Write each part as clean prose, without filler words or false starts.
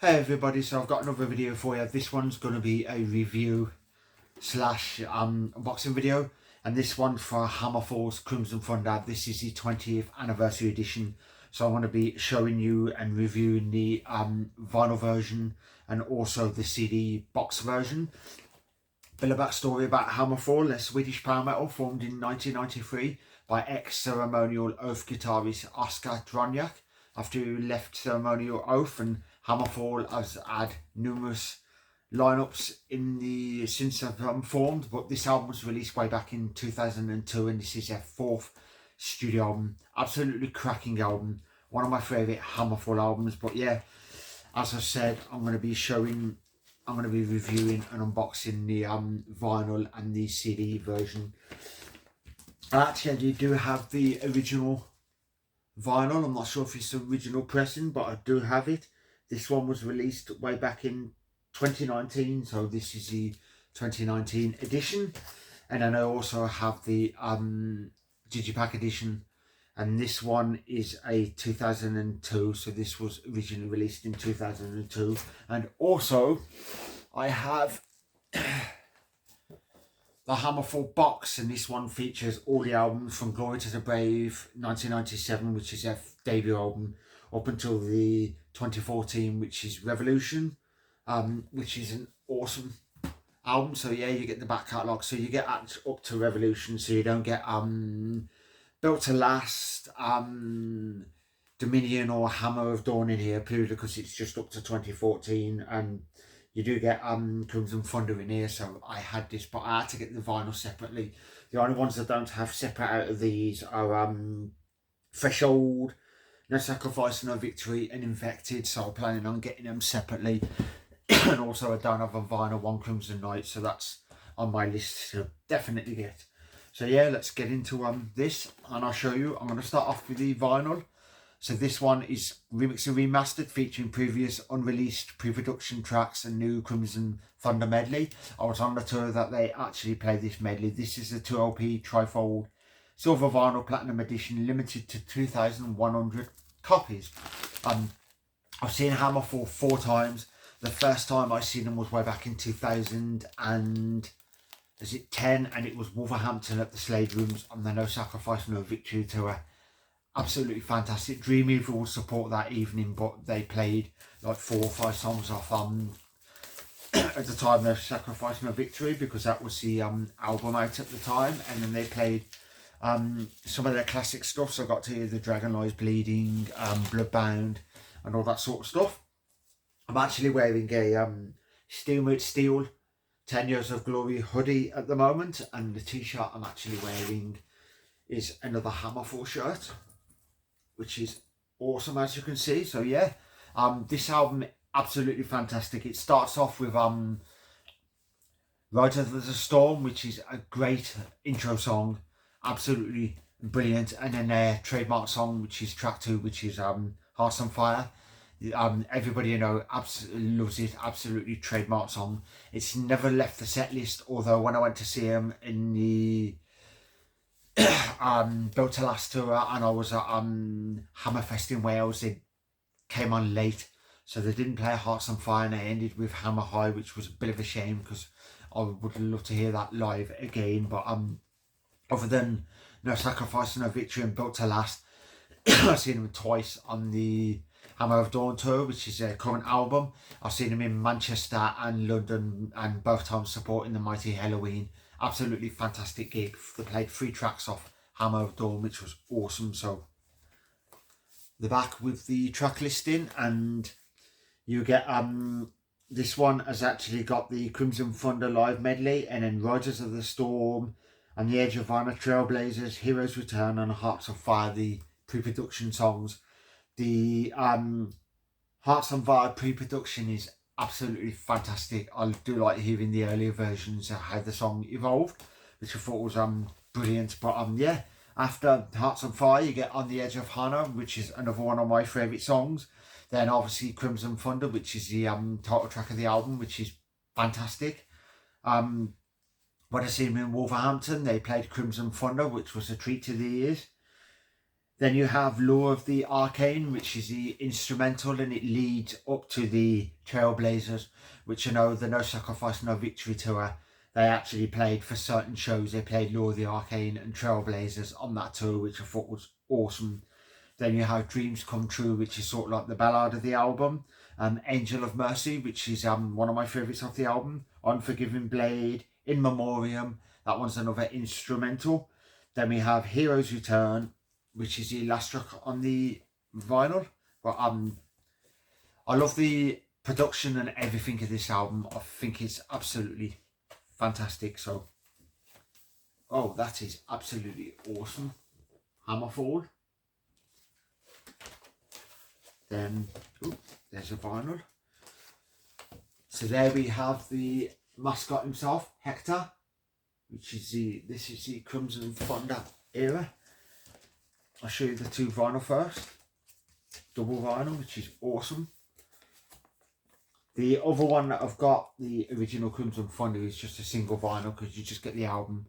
Hey everybody, so I've got another video for you. This one's going to be a review slash unboxing video, and this one's for Hammerfall's Crimson Thunder. This is the 20th anniversary edition, so I'm going to be showing you and reviewing the vinyl version and also the CD box version. Bit of backstory about Hammerfall, a Swedish power metal formed in 1993 by ex-Ceremonial Oath guitarist Oskar Dronjak. After he left Ceremonial Oath, and Hammerfall has had numerous lineups since they've formed, but this album was released way back in 2002, and this is their fourth studio album. Absolutely cracking album, one of my favourite Hammerfall albums. But yeah, as I said, I'm going to be reviewing and unboxing the vinyl and the CD version. Actually, I do have the original vinyl. I'm not sure if it's the original pressing, but I do have it. This one was released way back in 2019, so this is the 2019 edition. And then I also have the digipack edition, and this one is a 2002, so this was originally released in 2002. And also I have the Hammerfall box, and this one features all the albums from Glory to the Brave 1997, which is their debut album, up until the 2014, which is Revolution, which is an awesome album. So yeah, you get the back catalogue, so you get up to Revolution, so you don't get Built to Last, Dominion or Hammer of Dawn in here, purely because it's just up to 2014, and you do get Crimson Thunder in here. So I had this, but I had to get the vinyl separately. The only ones I don't have separate out of these are Threshold, No Sacrifice, No Victory, and Infected. So I'm planning on getting them separately. And also I don't have a vinyl One Crimson Night, so that's on my list to definitely get. So yeah, let's get into this, and I'll show you. I'm going to start off with the vinyl. So this one is remixed and remastered, featuring previous unreleased pre-production tracks and new Crimson Thunder medley. I was on the tour that they actually played this medley. This is a 2LP trifold silver vinyl platinum edition, limited to 2,100 copies. I've seen Hammerfall 4 times. The first time I seen them was way back in 2010, and it was Wolverhampton at the Slade Rooms on the No Sacrifice, No Victory tour. Absolutely fantastic. Dream Evil will support that evening, but they played like 4 or 5 songs off at the time, No Sacrifice, No Victory, because that was the album out at the time. And then they played some of their classic stuff, so I got to hear The Dragon Lies Bleeding, Bloodbound, and all that sort of stuff. I'm actually wearing a Steelmate Steel 10 Years of Glory hoodie at the moment, and the t-shirt I'm actually wearing is another Hammerfall shirt, which is awesome, as you can see. So yeah, this album, absolutely fantastic. It starts off with Right Over the Storm, which is a great intro song, absolutely brilliant. And then their trademark song, which is track 2, which is Hearts on Fire. Everybody absolutely loves it. Absolutely trademark song. It's never left the set list, although when I went to see him in the Built to Last tour, and I was at Hammerfest in Wales, they came on late, so they didn't play Hearts on Fire, and they ended with Hammer High, which was a bit of a shame because I would love to hear that live again. But other than No Sacrifice, No Victory and Built to Last, I've seen them twice on the Hammer of Dawn tour, which is their current album. I've seen them in Manchester and London, and both times supporting the Mighty Halloween. Absolutely fantastic gig. They played 3 tracks off Hammer of Dawn, which was awesome. So the back with the track listing, and you get this one has actually got the Crimson Thunder live medley, and then Riders of the Storm, and The Edge of Honor, Trailblazers, Heroes Return, and Hearts of Fire, the pre-production songs. The Hearts on Fire pre-production is absolutely fantastic. I do like hearing the earlier versions of how the song evolved, which I thought was brilliant. But yeah, after Hearts on Fire, you get On the Edge of Honor, which is another one of my favourite songs. Then obviously Crimson Thunder, which is the title track of the album, which is fantastic. When I seen them in Wolverhampton, they played Crimson Thunder, which was a treat to the ears. Then you have Law of the Arcane, which is the instrumental, and it leads up to the Trailblazers, which I know the No Sacrifice, No Victory tour. They actually played for certain shows. They played Law of the Arcane and Trailblazers on that tour, which I thought was awesome. Then you have Dreams Come True, which is sort of like the ballad of the album. Angel of Mercy, which is one of my favourites of the album. Unforgiving Blade, In Memoriam, that one's another instrumental. Then we have Heroes Return, which is the last track on the vinyl. But I love the production and everything of this album. I think it's absolutely fantastic. So, oh, that is absolutely awesome. Hammerfall. Then, ooh, there's a vinyl. So there we have the mascot himself, Hector, which is this is the Crimson Thunder era. I'll show you the two vinyl first. Double vinyl, which is awesome. The other one that I've got, the original Crimson Thunder, is just a single vinyl because you just get the album,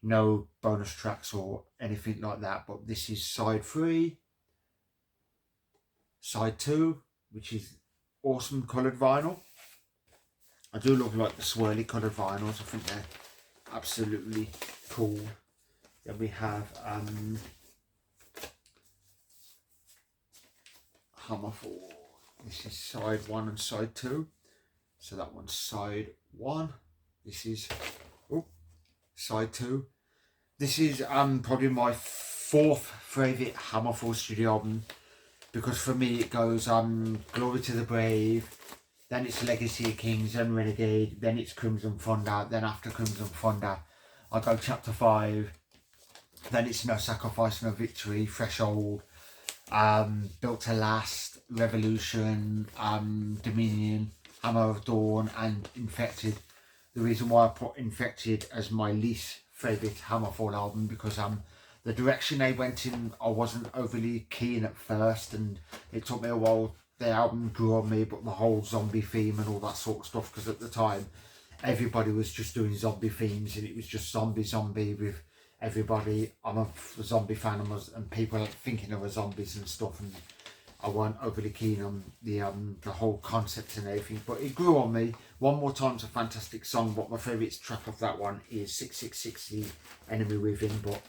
no bonus tracks or anything like that. But this is side 3, side 2, which is awesome coloured vinyl. I do love like the swirly coloured vinyls. I think they're absolutely cool. Then we have Hammerfall. This is side 1 and side 2. So that one's side 1. This is side 2. This is probably my 4th favourite Hammerfall studio album, because for me it goes Glory to the Brave, then it's Legacy of Kings, then Renegade, then it's Crimson Thunder, then after Crimson Thunder I go chapter 5, then it's No Sacrifice, No Victory, Threshold, Built to Last, Revolution, Dominion, Hammer of Dawn, and Infected. The reason why I put Infected as my least favourite Hammerfall album, because the direction they went in I wasn't overly keen at first, and it took me a while. The album grew on me, but the whole zombie theme and all that sort of stuff, because at the time everybody was just doing zombie themes and it was just zombie with everybody. I'm a zombie fan and people thinking of zombies and stuff, and I weren't overly keen on the whole concept and everything, but it grew on me. One More Time's a fantastic song, but my favourite track of that one is 6660 Enemy Within, but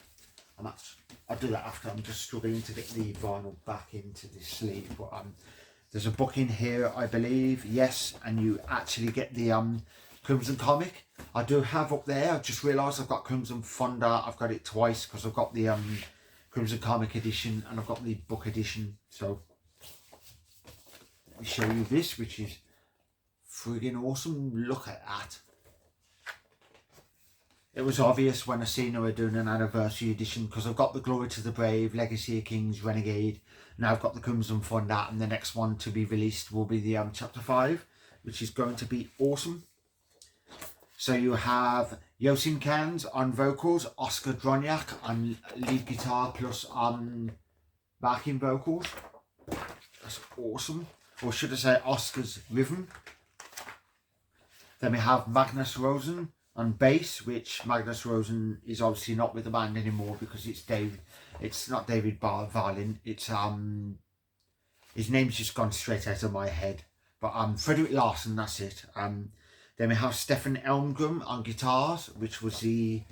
I'll do that after. I'm just struggling to get the vinyl back into the sleeve, but there's a book in here, I believe, yes, and you actually get the Crimson comic. I do have up there, I've just realised I've got Crimson Thunder. I've got it twice because I've got the Crimson comic edition and I've got the book edition. So let me show you this, which is friggin' awesome. Look at that. It was obvious when I seen they were doing an anniversary edition, because I've got the Glory to the Brave, Legacy of Kings, Renegade. Now I've got the Crimson Thunder, and the next one to be released will be the chapter 5, which is going to be awesome. So you have Yosim Kans on vocals, Oscar Droniak on lead guitar plus backing vocals. That's awesome. Or should I say Oscar's rhythm. Then we have Magnus Rosen on bass, which Magnus Rosen is obviously not with the band anymore because it's not David Violin, it's his name's just gone straight out of my head, but Frederick Larson, that's it. Then we have Stefan Elmgren on guitars, which was I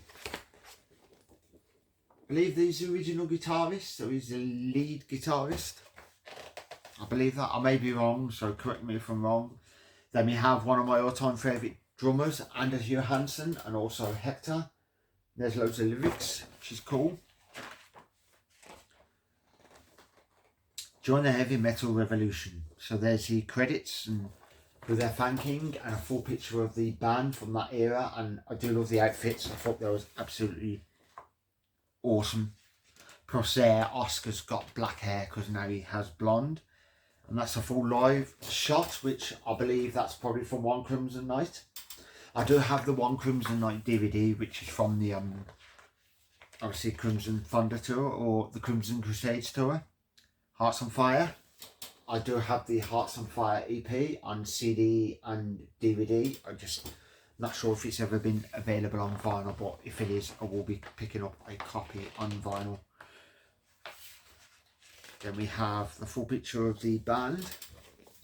believe he's the original guitarist, so he's the lead guitarist, I believe that. I may be wrong, so correct me if I'm wrong. Then we have one of my all-time favourite drummers, Anders Johansson, and also Hector. There's loads of lyrics, which is cool. Join the heavy metal revolution. So there's the credits and with their thanking and a full picture of the band from that era, and I do love the outfits. I thought that was absolutely awesome. Plus there, Oscar's got black hair because now he has blonde. And that's a full live shot, which I believe that's probably from One Crimson Night. I do have the One Crimson Night DVD, which is from the obviously Crimson Thunder tour or the Crimson Crusades tour. Hearts on Fire. I do have the Hearts on Fire EP on CD and DVD. I'm just not sure if it's ever been available on vinyl, but if it is, I will be picking up a copy on vinyl. Then we have the full picture of the band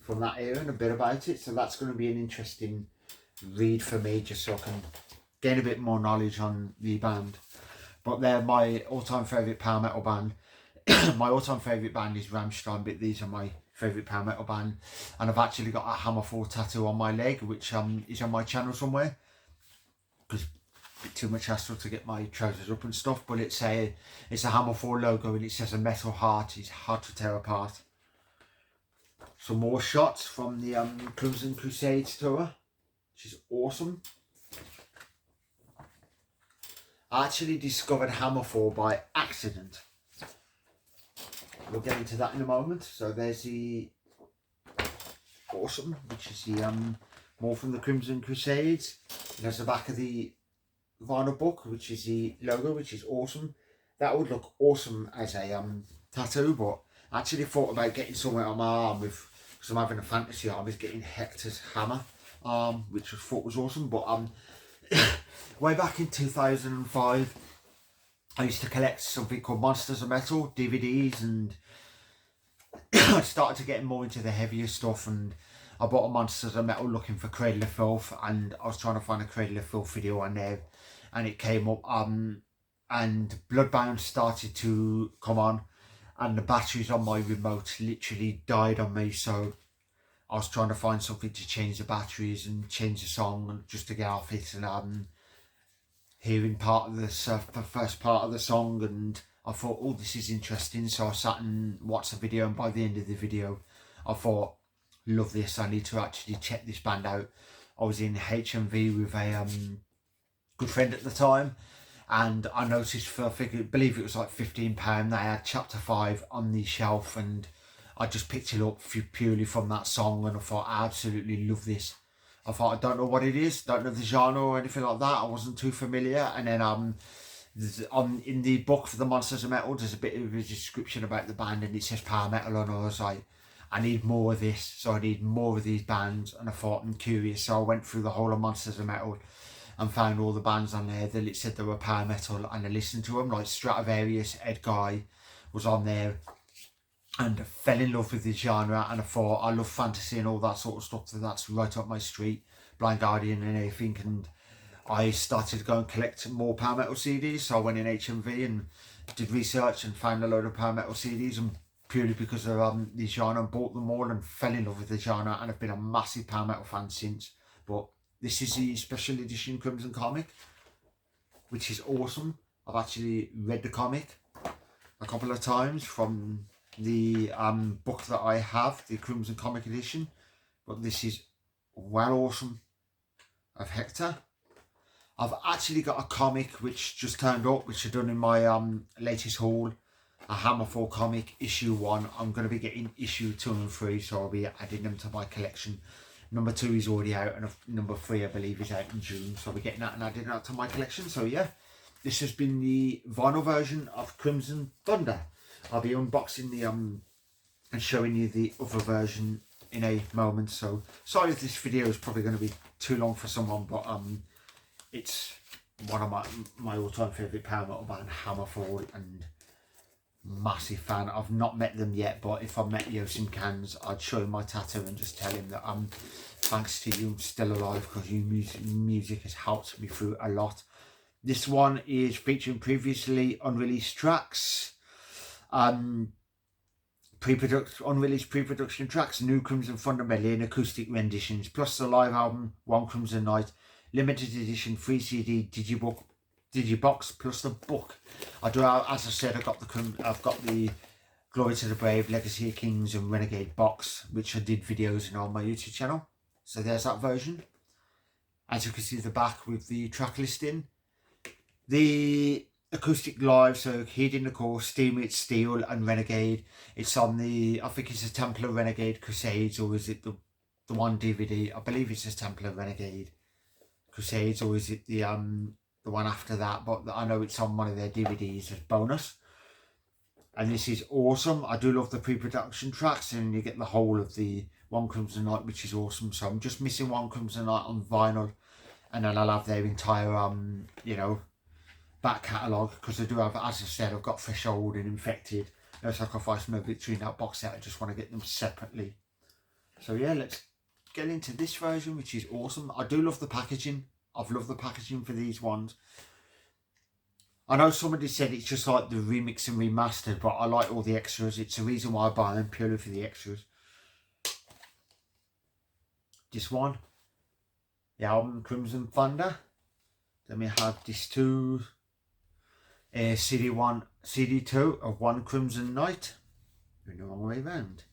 from that era and a bit about it. So that's going to be an interesting read for me, just so I can gain a bit more knowledge on the band. But they're my all-time favourite power metal band. My all-time favourite band is Rammstein, but these are my favourite power metal band. And I've actually got a Hammerfall tattoo on my leg, which is on my channel somewhere, because a bit too much hassle to get my trousers up and stuff. But it's a Hammerfall logo, and it says a metal heart is hard to tear apart. Some more shots from the Crimson Crusades tour, which is awesome. I actually discovered Hammerfall by accident. We'll get into that in a moment. So there's the awesome, which is the more from the Crimson Crusades. There's the back of the vinyl book, which is the logo, which is awesome. That would look awesome as a tattoo, but I actually thought about getting somewhere on my arm with, because I'm having a fantasy arm, is getting Hector's hammer, which I thought was awesome. But way back in 2005, I used to collect something called Monsters of Metal DVDs, and I started to get more into the heavier stuff, and I bought a Monsters of Metal looking for Cradle of Filth, and I was trying to find a Cradle of Filth video on there, and it came up, and Bloodbound started to come on, and the batteries on my remote literally died on me, so I was trying to find something to change the batteries and change the song, and just to get off it, and hearing part of the first part of the song, and I thought, oh, this is interesting. So I sat and watched the video, and by the end of the video I thought, love this, I need to actually check this band out. I was in HMV with a good friend at the time, and I noticed for, I believe it was like £15, they had Chapter 5 on the shelf, and I just picked it up purely from that song, and I thought, I absolutely love this. I thought, I don't know what it is, don't know the genre or anything like that, I wasn't too familiar. And then in the book for the Monsters of Metal, there's a bit of a description about the band, and it says power metal, and I was like, I need more of this, so I need more of these bands. And I thought, I'm curious, so I went through the whole of Monsters of Metal and found all the bands on there that it said they were power metal, and I listened to them, like Stratovarius, Ed Guy was on there, and I fell in love with the genre. And I thought, I love fantasy and all that sort of stuff, so that's right up my street, Blind Guardian and everything. And I started to go and collect more power metal CDs, so I went in HMV and did research and found a load of power metal CDs, and purely because of the genre, and bought them all and fell in love with the genre, and I've been a massive power metal fan since. But this is the special edition Crimson comic, which is awesome. I've actually read the comic a couple of times from the book that I have, the Crimson comic edition, but this is well awesome, of Hector. I've actually got a comic which just turned up, which I've done in my latest haul, a Hammerfall comic, issue 1. I'm going to be getting issue 2 and 3, so I'll be adding them to my collection. Number 2 is already out, and number 3 I believe is out in June, so I'll be getting that and adding that to my collection. So yeah, this has been the vinyl version of Crimson Thunder. I'll be unboxing the and showing you the other version in a moment. So sorry if this video is probably going to be too long for someone, but it's one of my all-time favourite power metal band, Hammerfall, and massive fan. I've not met them yet, but if I met Yosim Cans, I'd show him my tattoo and just tell him that thanks to you, I'm still alive, because your music has helped me through a lot. This one is featuring previously unreleased tracks, unreleased pre-production tracks, new Crimson Thunder medley and acoustic renditions, plus the live album One Crimson Night, limited edition 3 CD digibox, plus the book. I do, as I said, I've got the Glory to the Brave, Legacy of Kings and Renegade box, which I did videos on my YouTube channel. So there's that version. As you can see, the back with the track listing. The acoustic live, so Heeding the Call, Steam It, Steel and Renegade. It's on the, I think it's a Templar Renegade Crusades, or is it the one DVD? I believe it's a Templar Renegade Crusades, or is it the one after that? But I know it's on one of their DVDs as bonus. And this is awesome. I do love the pre-production tracks, and you get the whole of the One Crimson Night, which is awesome. So I'm just missing One Crimson Night on vinyl, and then I'll have their entire you know, back catalogue, because I do have, as I said, I've got Threshold and Infected No Sacrifice, No Victory in that box set. I just want to get them separately. So yeah, let's get into this version, which is awesome. I do love the packaging. I've loved the packaging for these ones. I know somebody said it's just like the remix and remastered, but I like all the extras. It's the reason why I buy them, purely for the extras. This one, the album Crimson Thunder. Then we have this two, CD1, CD2 of One Crimson Night. Going the wrong way round.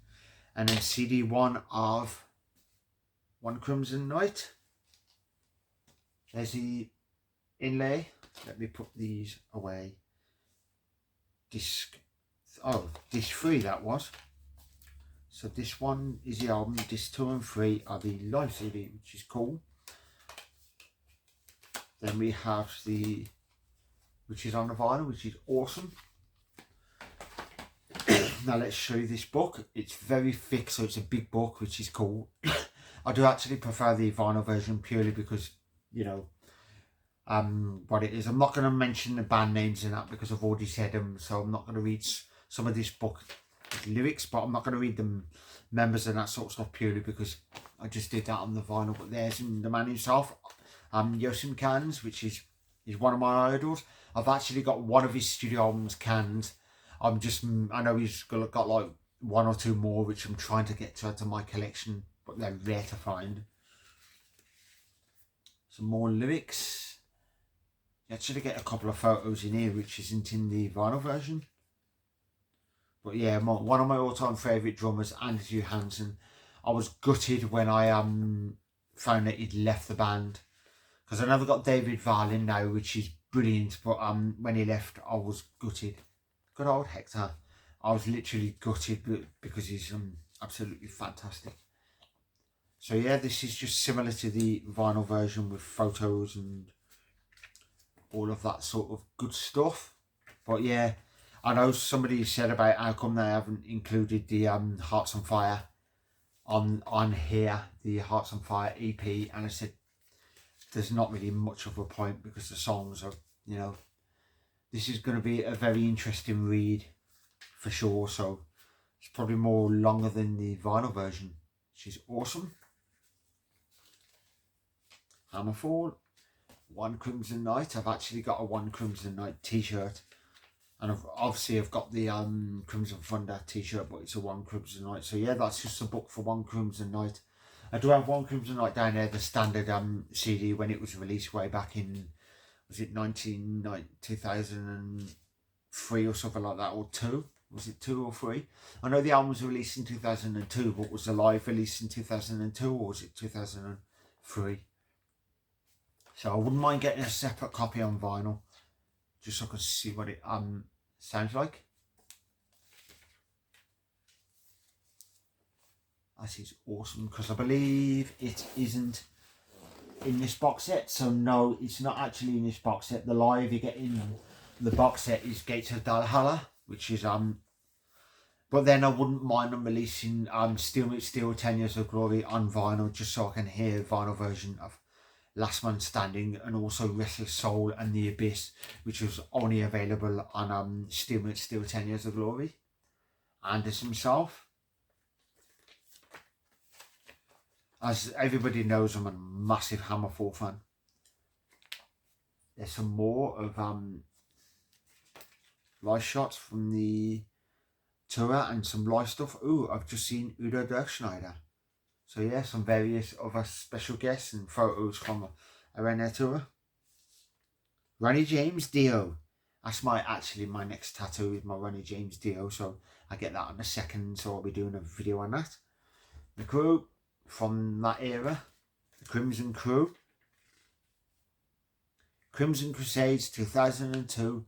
And then CD1 of One Crimson Night. There's the inlay. Let me put these away. Disc 3 that was. So this one is the album. Disc 2 and 3 are the live CD, which is cool. Then we have the, which is on the vinyl, which is awesome. Now let's show you this book. It's very thick, so it's a big book, which is cool. I do actually prefer the vinyl version purely because, you know, what it is. I'm not going to mention the band names in that because I've already said them, so I'm not going to read some of this book lyrics, but I'm not going to read them members and that sort of stuff purely because I just did that on the vinyl. But there's the man himself, Yosim Cans, which is one of my idols. I've actually got one of his studio albums canned. I know he's got like one or two more which I'm trying to get to add to my collection, but they're rare to find. Some more lyrics. You actually get a couple of photos in here which isn't in the vinyl version. But yeah, one of my all-time favourite drummers, Anders Johansson. I was gutted when I found that he'd left the band, because I never got David Varlin now, which is brilliant, but when he left I was gutted. Good old Hector. I was literally gutted because he's absolutely fantastic. So yeah, this is just similar to the vinyl version with photos and all of that sort of good stuff. But yeah, I know somebody said about how come they haven't included the Hearts on Fire on here, the Hearts on Fire EP, and I said there's not really much of a point because the songs are, you know, this is going to be a very interesting read for sure, so it's probably more longer than the vinyl version, which is awesome. Hammerfall, One Crimson Night. I've actually got a One Crimson Night t-shirt, and I've got the Crimson Thunder t-shirt, but it's a One Crimson Night. So yeah, that's just a book for One Crimson Night. I do have One Crimson Night down there, the standard CD when it was released way back in, was it 2003 or something like that, or 2? Was it 2 or 3? I know the album was released in 2002, but was the live release in 2002 or was it 2003? So I wouldn't mind getting a separate copy on vinyl, just so I can see what it sounds like. That is awesome, because I believe it isn't in this box set. So no, it's not actually in this box set. The live you get in the box set is Gates of Valhalla, which is but then I wouldn't mind them releasing Steel 10 Years of Glory on vinyl, just so I can hear the vinyl version of Last Man Standing, and also Restless Soul and The Abyss, which was only available on Steel 10 Years of Glory. Anders himself. As everybody knows, I'm a massive Hammerfall fan. There's some more of live shots from the tour and some live stuff. Ooh, I've just seen Udo Dirkschneider. So yeah, some various other special guests and photos from around their tour. Ronnie James Dio. That's my next tattoo is my Ronnie James Dio. So I get that on the 2nd, so I'll be doing a video on that. The Crew from that era. The Crimson Crew. Crimson Crusades 2002,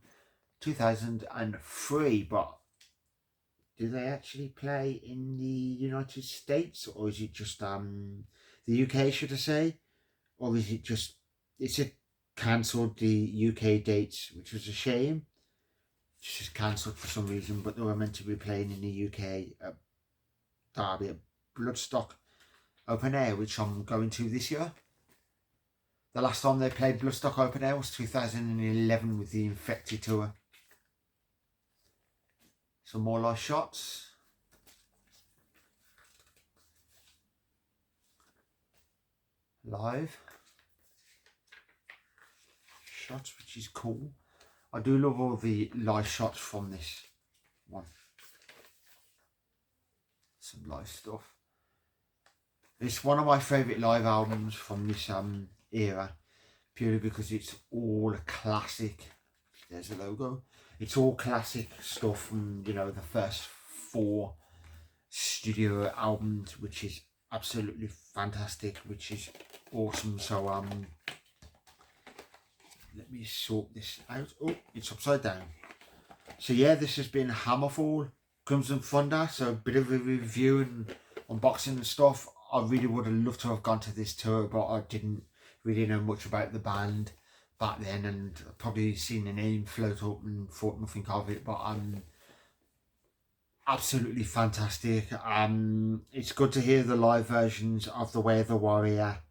2003, but do they actually play in the United States, or is it just the UK, should I say? Or is it just, it's cancelled the UK dates, which was a shame. It's just cancelled for some reason, but they were meant to be playing in the UK at Derby at Bloodstock Open Air, which I'm going to this year. The last time they played Bloodstock Open Air was 2011 with the Infected tour. Some more live shots. Live shots, which is cool. I do love all the live shots from this one. Some live stuff. It's one of my favourite live albums from this era, purely because it's all classic. There's a logo. It's all classic stuff from, you know, the first 4 studio albums, which is absolutely fantastic, which is awesome. So let me sort this out. Oh, it's upside down. So yeah, this has been Hammerfall, Crimson Thunder. So a bit of a review and unboxing and stuff. I really would have loved to have gone to this tour, but I didn't really know much about the band back then, and probably seen the name float up and thought nothing of it. But absolutely fantastic. It's good to hear the live versions of The Way of the Warrior,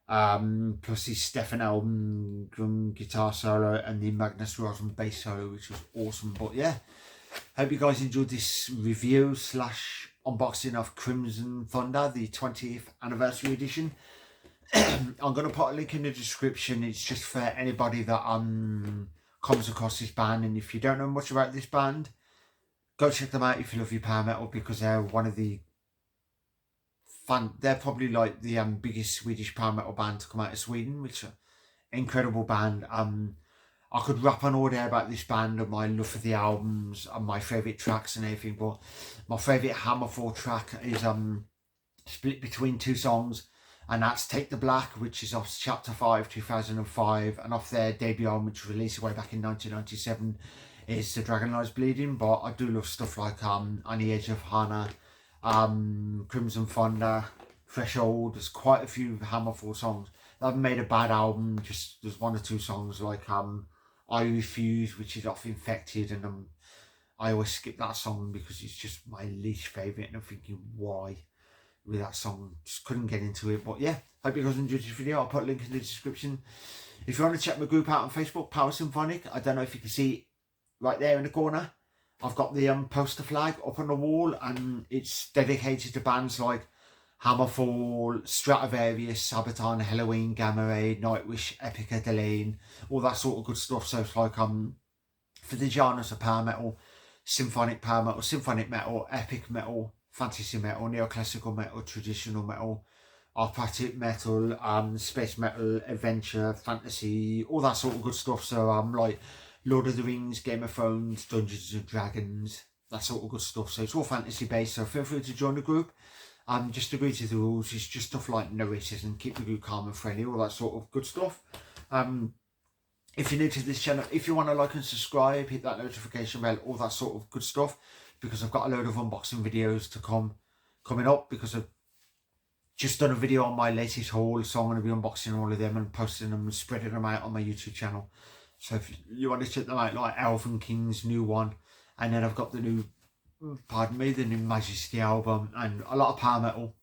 plus his Stefan album drum guitar solo and the Magnus Rosen bass solo, which was awesome. But yeah, hope you guys enjoyed this review slash unboxing of Crimson Thunder, the 20th anniversary edition. I'm going to put a link in the description. It's just for anybody that comes across this band, and if you don't know much about this band, go check them out if you love your power metal, because they're one of the they're probably like the biggest Swedish power metal band to come out of Sweden, which is an incredible band. I could rap on all day about this band and my love for the albums and my favourite tracks and everything, but my favourite Hammerfall track is split between 2 songs, and that's Take the Black, which is off Chapter 5, 2005, and off their debut album, which was released way back in 1997, is The Dragon Lies Bleeding. But I do love stuff like On the Edge of Hannah, Crimson Thunder, Threshold. There's quite a few Hammerfall songs. They haven't made a bad album, just there's 1 or 2 songs like I Refuse, which is off Infected, and I always skip that song because it's just my least favourite, and I'm thinking why with that song, just couldn't get into it. But yeah, hope you guys enjoyed this video. I'll put a link in the description. If you want to check my group out on Facebook, PowerSymphonic, I don't know if you can see it right there in the corner, I've got the poster flag up on the wall, and it's dedicated to bands like Hammerfall, Stratovarius, Sabaton, Halloween, Gamma Ray, Nightwish, Epica, Delane, all that sort of good stuff. So it's like for the genres of power metal, symphonic power metal, symphonic metal, epic metal, fantasy metal, neoclassical metal, traditional metal, operatic metal, space metal, adventure, fantasy, all that sort of good stuff. So like Lord of the Rings, Game of Thrones, Dungeons and Dragons, that sort of good stuff. So it's all fantasy based, so feel free to join the group. Just agree to the rules. It's just stuff like no racism, keep the group calm and friendly, all that sort of good stuff. If you're new to this channel, if you want to like and subscribe, hit that notification bell, all that sort of good stuff, because I've got a load of unboxing videos to coming up, because I've just done a video on my latest haul, so I'm going to be unboxing all of them and posting them and spreading them out on my YouTube channel. So if you want to check them out, like Elven King's new one, and then I've got the new, pardon me, the new Majesty album, and a lot of power metal,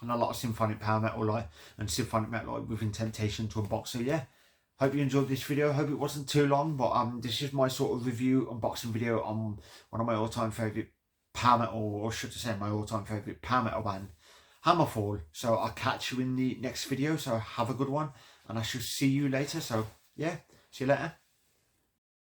and a lot of symphonic power metal, like, and symphonic metal, like, Within Temptation to unbox. So yeah, hope you enjoyed this video. Hope it wasn't too long, but this is my sort of review unboxing video on one of my all-time favourite power metal, or should I say my all-time favourite power metal band, Hammerfall. So I'll catch you in the next video, so have a good one, and I shall see you later. So yeah, see you later.